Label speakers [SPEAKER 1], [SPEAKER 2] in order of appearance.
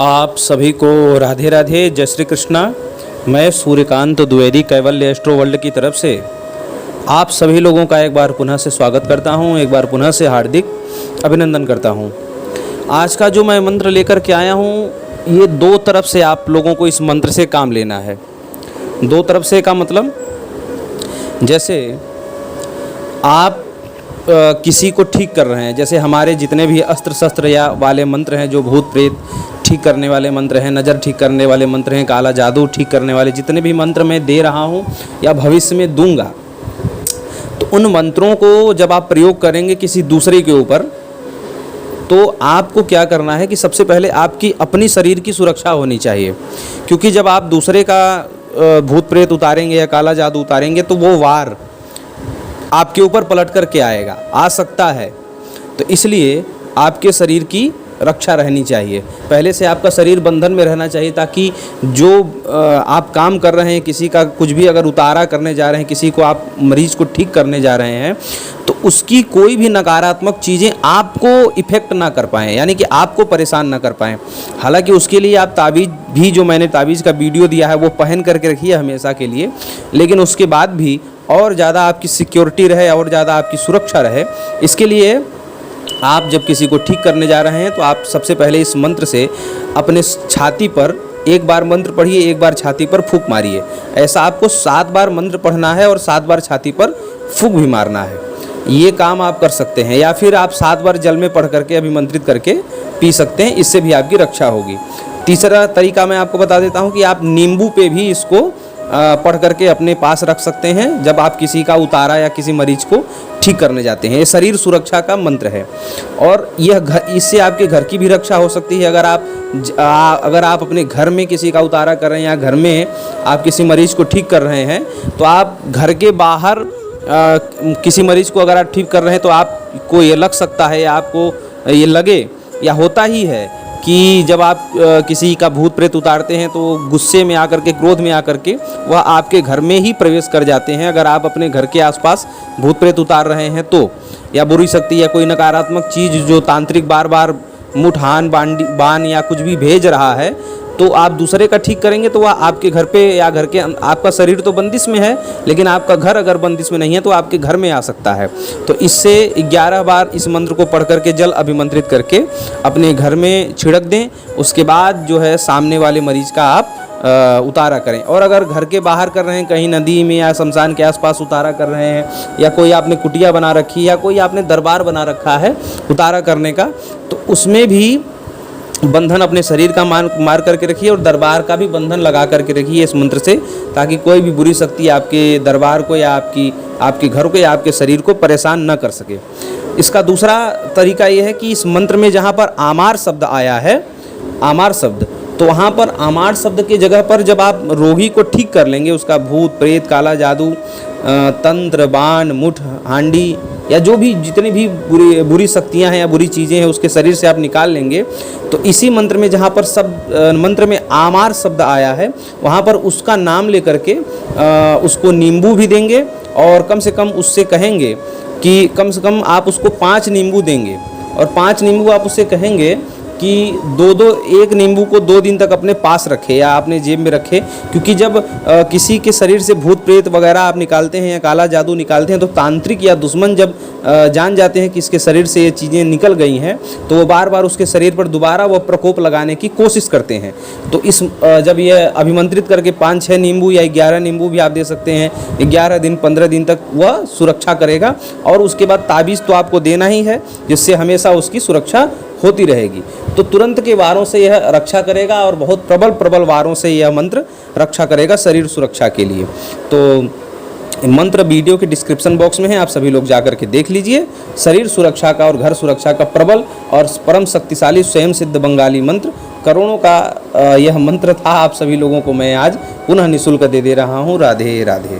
[SPEAKER 1] आप सभी को राधे राधे, जय श्री कृष्णा। मैं सूर्यकांत द्विवेदी कैवल्य एस्ट्रो वर्ल्ड की तरफ से आप सभी लोगों का एक बार पुनः से स्वागत करता हूं, एक बार पुनः से हार्दिक अभिनंदन करता हूं। आज का जो मैं मंत्र लेकर के आया हूं, ये दो तरफ से आप लोगों को इस मंत्र से काम लेना है। दो तरफ से का मतलब, जैसे आप किसी को ठीक कर रहे हैं, जैसे हमारे जितने भी अस्त्र शस्त्र या वाले मंत्र हैं, जो भूत प्रेत ठीक करने वाले मंत्र हैं, नज़र ठीक करने वाले मंत्र हैं, काला जादू ठीक करने वाले जितने भी मंत्र मैं दे रहा हूं या भविष्य में दूंगा, तो उन मंत्रों को जब आप प्रयोग करेंगे किसी दूसरे के ऊपर, तो आपको क्या करना है कि सबसे पहले आपकी अपनी शरीर की सुरक्षा होनी चाहिए। क्योंकि जब आप दूसरे का भूत प्रेत उतारेंगे या काला जादू उतारेंगे, तो वो वार आपके ऊपर पलट करके आएगा, आ सकता है। तो इसलिए आपके शरीर की रक्षा रहनी चाहिए। पहले से आपका शरीर बंधन में रहना चाहिए, ताकि जो आप काम कर रहे हैं, किसी का कुछ भी अगर उतारा करने जा रहे हैं, किसी को आप मरीज को ठीक करने जा रहे हैं, तो उसकी कोई भी नकारात्मक चीज़ें आपको इफ़ेक्ट ना कर पाएँ, यानी कि आपको परेशान ना कर पाएँ। हालांकि उसके लिए आप ताबीज़ भी, जो मैंने ताबीज़ का वीडियो दिया है, वो पहन करके रखिए हमेशा के लिए। लेकिन उसके बाद भी और ज़्यादा आपकी सिक्योरिटी रहे और ज़्यादा आपकी सुरक्षा रहे, इसके लिए आप जब किसी को ठीक करने जा रहे हैं, तो आप सबसे पहले इस मंत्र से अपने छाती पर एक बार मंत्र पढ़िए, एक बार छाती पर फूंक मारिए। ऐसा आपको 7 बार मंत्र पढ़ना है और 7 बार छाती पर फूंक भी मारना है। ये काम आप कर सकते हैं, या फिर आप 7 बार जल में पढ़ करके अभिमंत्रित करके पी सकते हैं, इससे भी आपकी रक्षा होगी। तीसरा तरीका मैं आपको बता देता हूँ कि आप नींबू पे भी इसको पढ़ करके अपने पास रख सकते हैं, जब आप किसी का उतारा या किसी मरीज को ठीक करने जाते हैं। ये शरीर सुरक्षा का मंत्र है, और यह इससे आपके घर की भी रक्षा हो सकती है। अगर आप अपने घर में किसी का उतारा कर रहे हैं या घर में आप किसी मरीज को ठीक कर रहे हैं, तो आप घर के बाहर किसी मरीज को अगर आप ठीक कर रहे हैं, तो आपको ये लग सकता है, या आपको ये लगे या होता ही है कि जब आप किसी का भूत प्रेत उतारते हैं, तो गुस्से में आकर के, क्रोध में आकर के वह आपके घर में ही प्रवेश कर जाते हैं। अगर आप अपने घर के आसपास भूत प्रेत उतार रहे हैं, तो या बुरी शक्ति या कोई नकारात्मक चीज़ जो तांत्रिक बार बार मुठान बान या कुछ भी भेज रहा है, तो आप दूसरे का ठीक करेंगे, तो वह आपके घर पे या घर के, आपका शरीर तो बंदिश में है, लेकिन आपका घर अगर बंदिश में नहीं है, तो आपके घर में आ सकता है। तो इससे 11 बार इस मंत्र को पढ़ करके, जल अभिमंत्रित करके अपने घर में छिड़क दें। उसके बाद जो है सामने वाले मरीज का आप उतारा करें। और अगर घर के बाहर कर रहे हैं, कहीं नदी में या शमशान के आसपास उतारा कर रहे हैं, या कोई आपने कुटिया बना रखी है, या कोई आपने दरबार बना रखा है उतारा करने का, तो उसमें भी बंधन अपने शरीर का मार करके रखिए, और दरबार का भी बंधन लगा करके रखिए इस मंत्र से, ताकि कोई भी बुरी शक्ति आपके दरबार को या आपके घर को या आपके शरीर को परेशान न कर सके। इसका दूसरा तरीका ये है कि इस मंत्र में जहाँ पर आमार शब्द आया है, आमार शब्द, तो वहाँ पर आमार शब्द की जगह पर जब आप रोगी को ठीक कर लेंगे, उसका भूत प्रेत काला जादू तंत्र बाण मुठ हांडी या जो भी जितनी भी बुरी शक्तियाँ हैं या बुरी चीज़ें हैं, उसके शरीर से आप निकाल लेंगे, तो इसी मंत्र में जहाँ पर मंत्र में आमार शब्द आया है, वहाँ पर उसका नाम लेकर के उसको नींबू भी देंगे, और कम से कम उससे कहेंगे कि कम से कम आप उसको 5 नींबू देंगे, और 5 नींबू आप उससे कहेंगे कि एक नींबू को 2 दिन तक अपने पास रखे या अपने जेब में रखे। क्योंकि जब किसी के शरीर से भूत प्रेत वगैरह आप निकालते हैं या काला जादू निकालते हैं, तो तांत्रिक या दुश्मन जब जान जाते हैं कि इसके शरीर से ये चीज़ें निकल गई हैं, तो वो बार बार उसके शरीर पर दोबारा वह प्रकोप लगाने की कोशिश करते हैं। तो जब ये अभिमंत्रित करके 5-6 नींबू या 11 नींबू भी आप दे सकते हैं, 11 दिन 15 दिन तक वह सुरक्षा करेगा। और उसके बाद ताबीज़ तो आपको देना ही है, जिससे हमेशा उसकी सुरक्षा होती रहेगी। तो तुरंत के वारों से यह रक्षा करेगा, और बहुत प्रबल वारों से यह मंत्र रक्षा करेगा शरीर सुरक्षा के लिए। तो मंत्र वीडियो के डिस्क्रिप्शन बॉक्स में है, आप सभी लोग जाकर के देख लीजिए। शरीर सुरक्षा का और घर सुरक्षा का प्रबल और परम शक्तिशाली स्वयं सिद्ध बंगाली मंत्र, करोड़ों का यह मंत्र था। आप सभी लोगों को मैं आज पुनः निःशुल्क दे रहा हूँ। राधे राधे।